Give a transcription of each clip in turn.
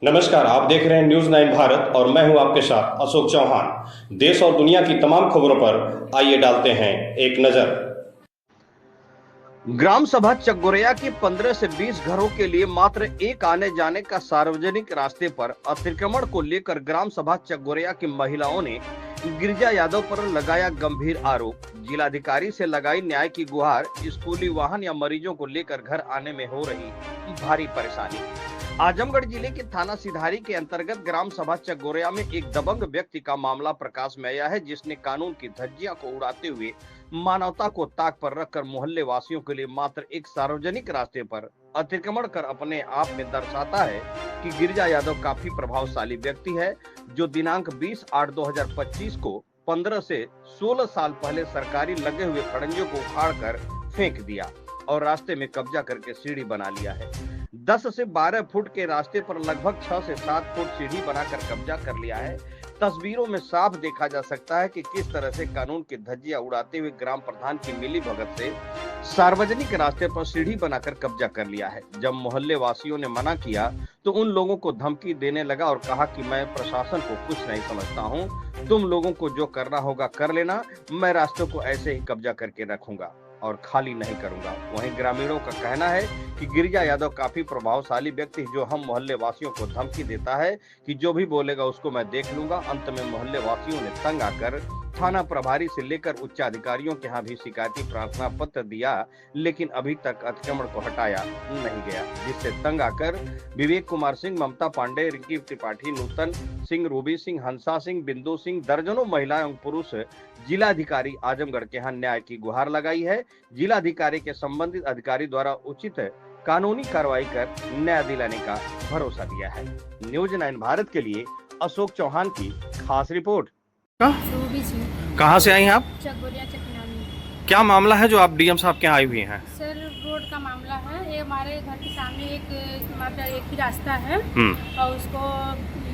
नमस्कार, आप देख रहे हैं न्यूज 9 भारत और मैं हूं आपके साथ अशोक चौहान। देश और दुनिया की तमाम खबरों पर आइए डालते हैं एक नजर। ग्राम सभा चकगोरिया की 15 से 20 घरों के लिए मात्र एक आने जाने का सार्वजनिक रास्ते पर अतिक्रमण को लेकर ग्राम सभा चकगोरिया की महिलाओं ने गिरिजा यादव पर लगाया गंभीर आरोप। जिलाधिकारी से लगाई न्याय की गुहार। स्कूली वाहन या मरीजों को लेकर घर आने में हो रही भारी परेशानी। आजमगढ़ जिले के थाना सिधारी के अंतर्गत ग्राम सभा चकगोरिया में एक दबंग व्यक्ति का मामला प्रकाश में आया है, जिसने कानून की धज्जियां को उड़ाते हुए मानवता को ताक पर रखकर मोहल्ले वासियों के लिए मात्र एक सार्वजनिक रास्ते पर अतिक्रमण कर अपने आप में दर्शाता है कि गिरिजा यादव काफी प्रभावशाली व्यक्ति है, जो दिनांक 20/8/2025 को 15 से 16 साल पहले सरकारी लगे हुए खड़ंजों को उखाड़कर फेंक दिया और रास्ते में कब्जा करके सीढ़ी बना लिया है। 10 से 12 फुट के रास्ते पर लगभग 6 से 7 फुट सीढ़ी बनाकर कब्जा कर लिया है। तस्वीरों में साफ देखा जा सकता है कि किस तरह से कानून की धज्जियां उड़ाते हुए ग्राम प्रधान की मिलीभगत से सार्वजनिक रास्ते पर सीढ़ी बनाकर कब्जा कर लिया है। जब मोहल्ले वासियों ने मना किया तो उन लोगों को धमकी देने लगा और कहा कि मैं प्रशासन को कुछ नहीं समझता हूं, तुम लोगों को जो करना होगा कर लेना, मैं रास्तों को ऐसे ही कब्जा करके रखूंगा और खाली नहीं करूंगा। वहीं ग्रामीणों का कहना है कि गिरिजा यादव काफी प्रभावशाली व्यक्ति है, जो हम मोहल्ले वासियों को धमकी देता है कि जो भी बोलेगा उसको मैं देख लूंगा। अंत में मोहल्ले वासियों ने तंग आकर थाना प्रभारी से लेकर उच्च अधिकारियों के यहाँ भी शिकायती प्रार्थना पत्र दिया, लेकिन अभी तक अतिक्रमण को हटाया नहीं गया, जिससे तंग आकर विवेक कुमार सिंह, ममता पांडे, रिंकी त्रिपाठी, नूतन सिंह, रूबी सिंह, हंसा सिंह, बिंदु सिंह, दर्जनों महिलाएं और पुरुष जिलाधिकारी आजमगढ़ के यहाँ न्याय की गुहार लगाई है। जिलाधिकारी के संबंधित अधिकारी द्वारा उचित कानूनी कार्रवाई कर न्याय दिलाने का भरोसा दिया है। न्यूज 9 भारत के लिए अशोक चौहान की खास रिपोर्ट। कहाँ से आई हैं आप? चकगोरिया चकनानी। क्या मामला है जो आप डीएम साहब के यहाँ आई हुई हैं? सर, रोड का मामला है। ये हमारे घर के सामने एक ही रास्ता है और उसको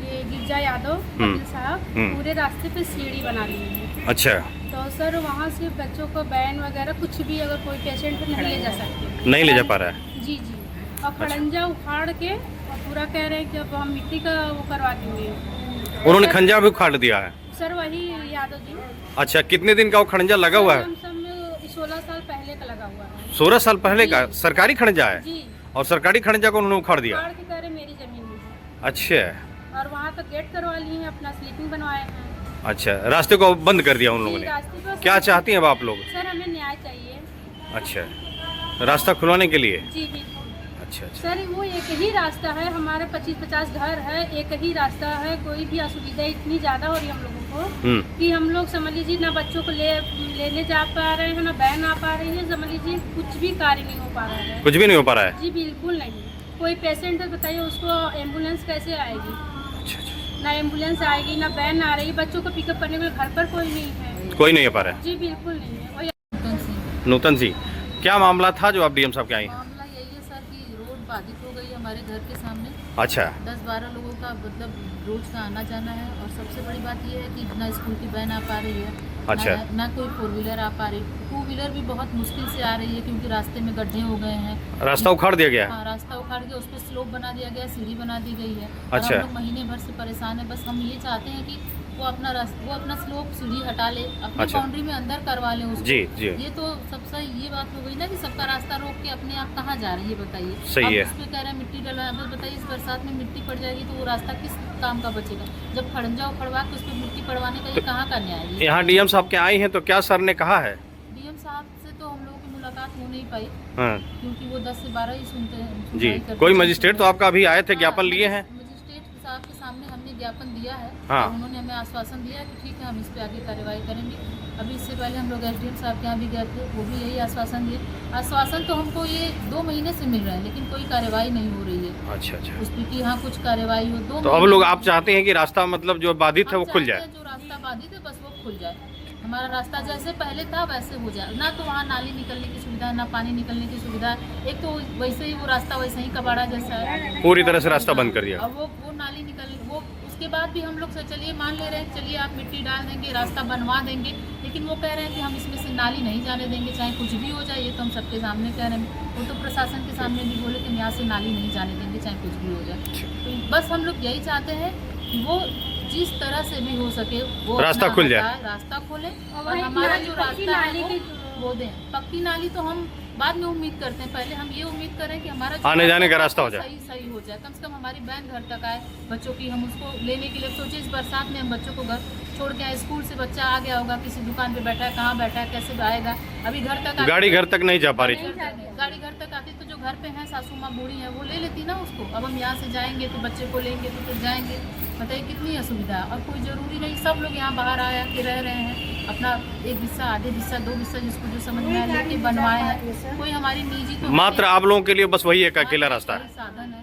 ये गिरिजा यादव वकील साहब पूरे रास्ते पे सीढ़ी बना रही है। अच्छा। तो सर वहाँ से बच्चों को बैन वगैरह कुछ भी अगर कोई पेशेंट नहीं ले जा सकते, नहीं ले जा पा रहा है? जी। और खड़ंजा उखाड़ के और पूरा कह रहे हैं कि अब हम मिट्टी का वो करवा देंगे। उन्होंने खंजा भी उखाड़ दिया है? सर वही यादव जी। अच्छा, कितने दिन का वो खंजा लगा हुआ है? 16 साल पहले का लगा हुआ है। 16 साल पहले का सरकारी खंजा है? जी। और सरकारी खंजा को उन्होंने उखाड़ दिया? उखाड़ के कह रहे मेरी जमीन है। अच्छा। और वहाँ तक गेट करवा लिए हैं, अपना स्लीपिंग बनवाए हैं। अच्छा, रास्ते को बंद कर दिया उन लोगों ने? क्या चाहती हैं अब आप लोग? सर हमें न्याय चाहिए। अच्छा, रास्ता खुलवाने के लिए? जी बिल्कुल। अच्छा। सर वो एक ही रास्ता है, हमारे 25-50 घर है, एक ही रास्ता है। कोई भी असुविधा इतनी ज्यादा हो रही है हम लोगों को कि हम लोग समझ लीजिए ना बच्चों को लेने जा पा रहे हैं, ना बहन आ पा रही है। समझ लीजिए कुछ भी कार्य नहीं हो पा रहा है। कुछ भी नहीं हो पा रहा है? जी बिल्कुल नहीं। कोई पेशेंट है बताइए, उसको एम्बुलेंस कैसे आएगी? अच्छा। ना एम्बुलेंस आएगी, ना बहन आ रही, बच्चों को पिकअप करने के लिए घर पर कोई नहीं है। कोई नहीं हो पा रहा है? जी बिल्कुल नहीं है। नूतन जी, क्या मामला था जो आप डीएम साहब के आई? मामला यही है सर कि रोड बाधित हो गई है हमारे घर के सामने। अच्छा। 10-12 लोगों का मतलब रोज का आना जाना है और सबसे बड़ी बात यह है कि ना स्कूल की वैन आ पा रही है, अच्छा। ना कोई 4 व्हीलर आ पा रही। 2 व्हीलर भी बहुत मुश्किल से आ रही है क्योंकि रास्ते में गड्ढे हो गए हैं। रास्ता उखाड़ दिया गया? हाँ, रास्ता उखाड़ के उस पर स्लोप बना दिया गया, सीढ़ी बना दी गई है। अच्छा। हम लोग महीने भर से परेशान है। बस हम ये चाहते हैं कि वो अपना स्लोप सीढ़ी हटा ले, अपनी अच्छा। बाउंड्री में अंदर करवा ले उसको। जी। ये तो सबसे ये बात हो गई ना कि सबका रास्ता रोक के अपने आप कहाँ जा रही है बताइए। सही है। उस पे कह रहे हैं मिट्टी डलवा, बस बताइए इस बरसात में मिट्टी पड़ जाएगी तो वो रास्ता किस काम का बचेगा? जब खड़ंजा उखड़वा के उस पर मिट्टी पड़वाने का ये कहाँ का न्याय है? यहाँ डीएम साहब के आई हैं तो क्या सर ने कहा है? डीएम साहब से तो हम लोगों की मुलाकात हो नहीं पाई क्योंकि वो 10 से 12 ही सुनते हैं जी। कोई मजिस्ट्रेट तो आपका अभी आए थे, ज्ञापन लिए हैं? मजिस्ट्रेट साहब के सामने हमने ज्ञापन दिया है। हाँ। उन्होंने हमें आश्वासन दिया कि ठीक है हम इस पे आगे कार्रवाई करेंगे। अभी इससे पहले हम लोग एसडीएम साहब के यहाँ भी गए थे, वो भी यही आश्वासन दिए। आश्वासन तो हमको ये 2 महीने से मिल रहा है लेकिन कोई कार्रवाई नहीं हो रही है। अच्छा। उस पर कि यहाँ कुछ कार्रवाई हो। तो अब लोग आप चाहते हैं कि रास्ता मतलब जो बाधित है वो खुल जाए? जो रास्ता बाधित है बस वो खुल जाए। हमारा रास्ता जैसे पहले था वैसे हो जाए। ना तो वहाँ नाली निकलने की सुविधा, ना पानी निकलने की सुविधा। एक तो वैसे ही वो रास्ता वैसे ही कबाड़ा जैसा है, पूरी तरह से रास्ता बंद कर दिया। और वो नाली निकल वो उसके बाद भी हम लोग से चलिए मान ले रहे हैं, चलिए आप मिट्टी डाल देंगे, रास्ता बनवा देंगे, लेकिन वो कह रहे हैं कि हम इसमें से नाली नहीं जाने देंगे, चाहे कुछ भी हो जाए। ये तो हम सबके सामने कह रहे हैं, वो तो प्रशासन के सामने भी बोले कि हम यहाँ से नाली नहीं जाने देंगे, चाहे कुछ भी हो जाए। तो बस हम लोग यही चाहते हैं कि वो जिस तरह से भी हो सके वो रास्ता खुल जाए, रास्ता खोले और हमारा जो रास्ता है वो दें। पक्की नाली तो हम बाद में उम्मीद करते हैं, पहले हम ये उम्मीद करें कि हमारा आने जाने का रास्ता हो जाए, सही हो जाए। कम से कम हमारी बहन घर तक आए, बच्चों की हम उसको लेने के लिए सोचे इस बरसात में हम बच्चों को घर छोड़ के आए, स्कूल से बच्चा आ गया होगा, किसी दुकान पे बैठा है, कहाँ बैठा है, कैसे आएगा, अभी घर तक गाड़ी घर तक नहीं जा पा रही। गाड़ी घर तक आती तो जो घर पे हैं सासू माँ बूढ़ी है वो ले लेती ना उसको। अब हम यहाँ से जाएंगे तो बच्चे को लेंगे तो फिर जाएंगे, बताइए कितनी असुविधा है। और कोई ज़रूरी नहीं, सब लोग यहाँ बाहर आया के रह रहे हैं, अपना एक हिस्सा, आधे हिस्सा, 2 हिस्सा जिसको जो समझ में आया लेके बनवाए हैं। कोई हमारी निजी तो मात्र आप लोगों के लिए बस वही एक अकेला रास्ता है, साधन है।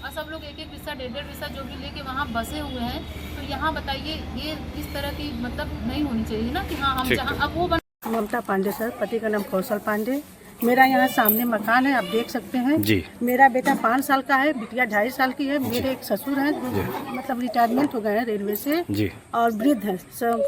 और सब लोग एक हिस्सा, 1.5 हिस्सा जो भी लेके वहाँ बसे हुए हैं, तो यहाँ बताइए ये इस तरह की मतलब नहीं होनी चाहिए ना कि हाँ हम जहाँ अब वो ममता पांडे सर, पति का नाम कौशल पांडे। मेरा यहाँ सामने मकान है, आप देख सकते हैं जी। मेरा बेटा 5 साल का है, बिटिया 2.5 साल की है। मेरे एक ससुर हैं जो मतलब रिटायरमेंट हो गए हैं रेलवे से जी। और वृद्ध हैं,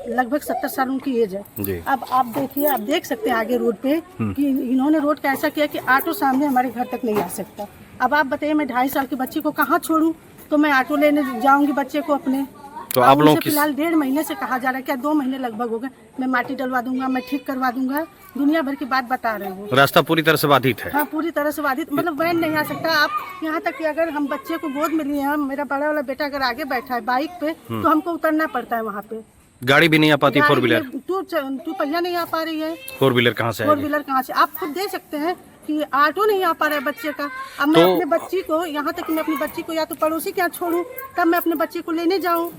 लगभग 70 साल उनकी एज है जी। अब आप देखिए, आप देख सकते हैं आगे रोड पे कि इन्होंने रोड का ऐसा किया कि ऑटो सामने हमारे घर तक नहीं आ सकता। अब आप बताइए मैं 2.5 साल के बच्चे को कहाँ छोड़ूं, तो मैं ऑटो लेने जाऊंगी बच्चे को अपने। तो आप लोगों की फिलहाल 1.5 महीने से कहा जा रहा है, क्या 2 महीने लगभग हो गए, मैं माटी डलवा दूंगा, मैं ठीक करवा दूंगा, दुनिया भर की बात बता रहे हो। रास्ता पूरी तरह से बाधित है। हाँ, पूरी तरह से बाधित, मतलब वैन नहीं आ सकता। आप यहाँ तक कि अगर हम बच्चे को गोद में लिए हैं, मेरा बड़ा वाला बेटा अगर आगे बैठा है बाइक पे तो हमको उतरना पड़ता है वहाँ पे। गाड़ी भी नहीं आ पाती, 4 व्हीलर, टू पहिया नहीं आ पा रही है, 4 व्हीलर कहाँ से 4 व्हीलर कहाँ से। आप खुद देख सकते हैं कि ऑटो नहीं आ पा रहा है बच्चे का। अब मैं अपने बच्ची को, यहाँ तक कि मैं अपनी बच्ची को या तो पड़ोसी के यहाँ छोड़ूं, तब मैं अपने बच्चे को लेने जाऊं।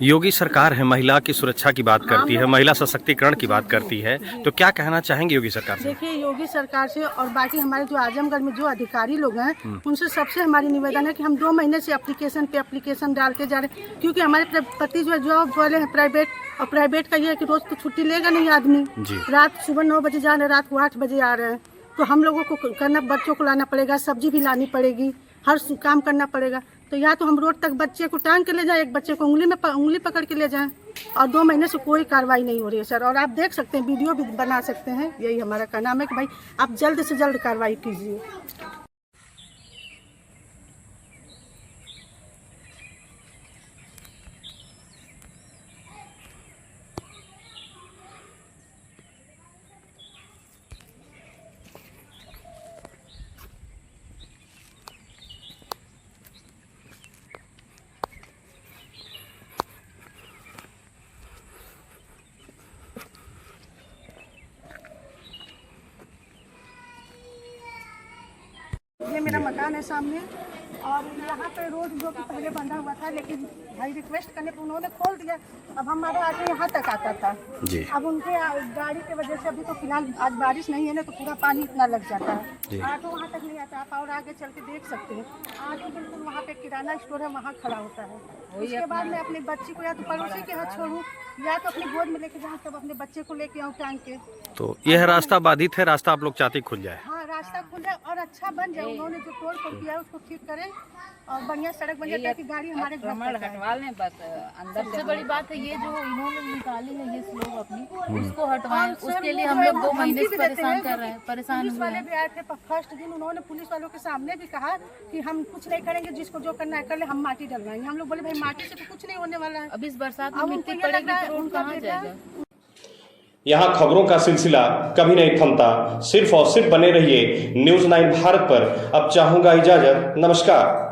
योगी सरकार है, महिला की सुरक्षा की बात करती है, महिला सशक्तिकरण की बात करती है, तो क्या कहना चाहेंगे योगी सरकार से? देखिए, योगी सरकार से और बाकी हमारे जो आजमगढ़ में जो अधिकारी लोग हैं उनसे सबसे हमारी निवेदन है कि हम 2 महीने से एप्लीकेशन डालते जा रहे हैं, क्योंकि हमारे पति जो है जॉब वाले हैं प्राइवेट, और प्राइवेट का ये है कि रोज तो छुट्टी लेगा नहीं आदमी। रात सुबह 9 बजे जा रहे हैं, रात को 8 बजे आ रहे हैं, तो हम लोगों को करना, बच्चों को लाना पड़ेगा, सब्जी भी लानी पड़ेगी, हर काम करना पड़ेगा। तो या तो हम रोड तक बच्चे को टांग के ले जाएं, एक बच्चे को उंगली पकड़ के ले जाएं, और 2 महीने से कोई कार्रवाई नहीं हो रही है सर। और आप देख सकते हैं, वीडियो भी बना सकते हैं, यही हमारा कहना है कि भाई आप जल्द से जल्द कार्रवाई कीजिए। ये मेरा मकान है सामने, और यहाँ पे रोड जो कि पहले बंधा हुआ था, लेकिन भाई रिक्वेस्ट करने पर उन्होंने खोल दिया। अब हमारा आगे यहाँ तक आता था जी। अब उनके गाड़ी की वजह से अभी तो फिलहाल आज बारिश नहीं है ना, तो पूरा पानी इतना लग जाता है, ऑटो वहाँ तक नहीं आता। आप और आगे चल के देख सकते हैं, ऑटो बिल्कुल वहाँ पे किराना स्टोर है, वहाँ खड़ा होता है। उसके बाद मैं अपनी बच्ची को या तो पड़ोसी के हाथ छोड़ूँ या तो अपनी गोद में लेके जाऊँ, तब अपने बच्चे को लेके आऊँ टांग के। तो यह रास्ता बाधित है, रास्ता आप लोग चाहते खुल जाए? हाँ, रास्ता खुल जाए और अच्छा बन जाए। उन्होंने जो तोड़ फोड़ किया है उसको ठीक करें और बढ़िया सड़क बन जाए, ताकि गाड़ी हमारे घर तक आए। सबसे बड़ी बात है ये जो इन्होंने निकाली है ये स्लोप अपनी, उसको हटवाएं। उसके लिए हम लोग 2 महीने से परेशान कर रहे हैं, परेशान पुलिस वाले भी आए थे फर्स्ट दिन, उन्होंने पुलिस वालों के सामने भी कहा कि हम कुछ नहीं करेंगे, जिसको जो करना है कर ले, हम माटी डलवाएंगे। हम लोग बोले भाई माटी से तो कुछ नहीं होने वाला है, अब इस बरसात में अब मिट्टी उनको ये लग पड़ेगी रहा है तो रोड उनका कहाँ बेटा जाएगा। यहाँ खबरों का सिलसिला कभी नहीं थमता, सिर्फ और सिर्फ बने रहिए न्यूज़ 9 भारत पर। अब चाहूंगा इजाजत, नमस्कार।